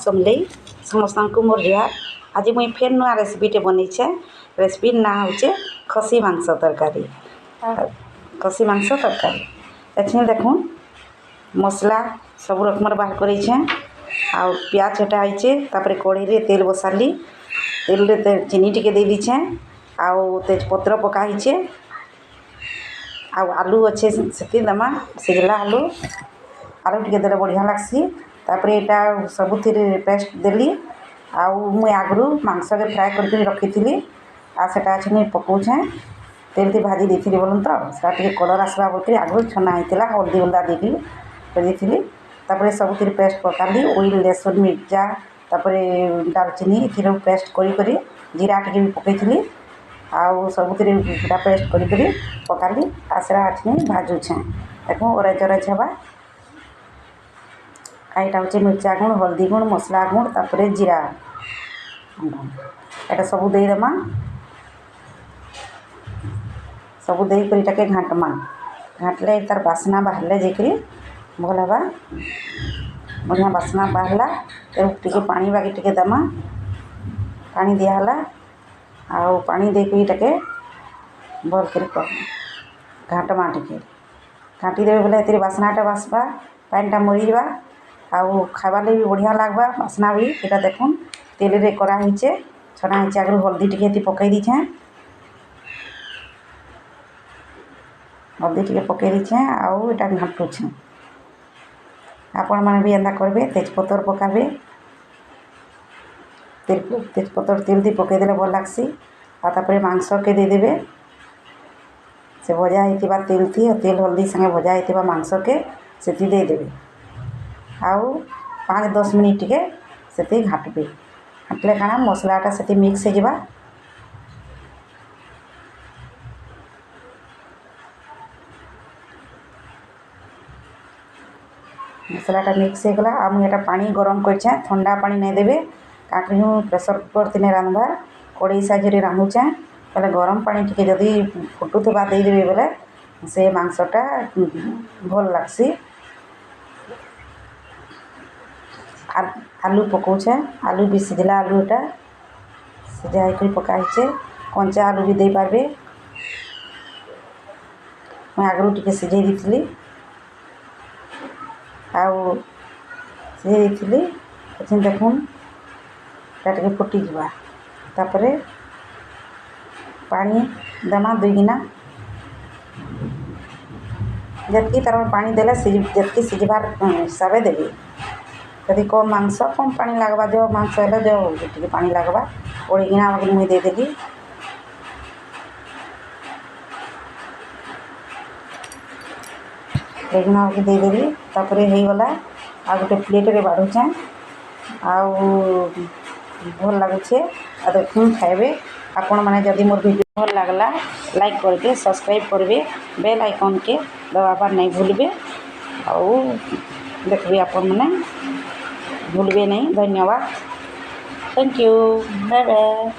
समले समस्त को मोर जुआर आज मुई फेर नुआ रेसिपीटे बनईचे रेसिपी ना होचे खसी मांस तरकारी खसी मांस तरकारी एछे देखुन मसला सब रकमर बाहर करछे आ प्याज छटा आइचे तापर कढ़ई रे तेल बसाली तेल रे चीनी टिके दे दीछे आ तेज पत्र पका हिचे आ आलू अच्छे सेती दमा सिझला आलू आलू टिके देले बढ़िया लागसी तापर एटा सबुथिर पेस्ट देली आउ मुई आगरू मांस के फ्राए करके रखी आ सेटा अच्छे पकाउछे तेल ती भाजी देती बोलन तो सेटा टिके कलर आसला बोलकर आगरू छना होता हल्दी हल्दा देकी देती तापर सबुथिर पेस्ट पकाली ओइल लहसुन मिर्चा तापर दालचीनी एथिर पेस्ट करी जीरा टिके भी पकईली आउ सबुथिर पेस्ट करी पकाली आ सेटा अच्छे भाजुछे देखो ओरेज ओरेज हवा आईटा हूँ मिर्चा गुण हल्दी गुण मसला गुण तापर जीरा एटा सब देमा सब देके घाटमा घाटले तार बासना बाहर जाकि भल हवा बढ़िया बासना बाहरला टे पानी बाकी टे दमा पानी दिहला आउ पानी देके टे भल कर घाटमा टे घाटीदेवे बोले ये बासनाटा बासबा पानीटा मरीजा आउ खाबार भी बढ़िया लगवा बासना भी यहाँ देखुन तेल रे करा होचे छना होचे आगु हल्दी टिके पकई दीछे हल्दी टिके पकई दीछे आउ एटा घाटुछे आपण मैंने भी एंदा करबे तेजपतर पकाबे तेजपतर तेल दी पकईदे भल लागसी आपर मांस के देदेवे से भजा होता तेल थी तेल हल्दी संगे भजा होता मांस के से देदेवे आउ 5-10 मिनिट टिके से घाटबे घाटले काना मसलाटा से मिक्स हो जावा मसलाटा मिक्स हो गला आ मुझे पानी गरम करछे ठंडा पानी नहीं देवे काकि प्रेसर कुकर तीन रांधवा कड़ई साइज रांधुचे बोले गरम पानी टिके जदि फुटुवा देदेवे बोले से मांसटा भल लागसी आलू पकाउछे आलू भी सिझला आलूटा सिझाई पकाइछे कंचा आलू भी दे पारबे मैं आगरू टिके सिझे दी आउ सिझे दी अच्छे देखुन टे फुटी जावा तापर पानी दमा 2 गिना जतकी तार पानी देला जतकी सिझबार हिसाब देवी यदि कम मांस कम पानी लगवा जो मांस है जो टे पानी लगवा ओडिगिना मुझे देदेली ओडिगिना देदेली तापर हो गला आ गोटे प्लेट रे बाढ़ुचे आउ भल लगुचे आ देखुन खाइबे आपण माने जदि मोर वीडियो भल लागला लाइक करके सब्सक्राइब करबे बेल आइकन के दबाबार नहीं भूलबे आउ देखबे आपण माने भूलबे नहीं धन्यवाद थैंक यू बाय बाय।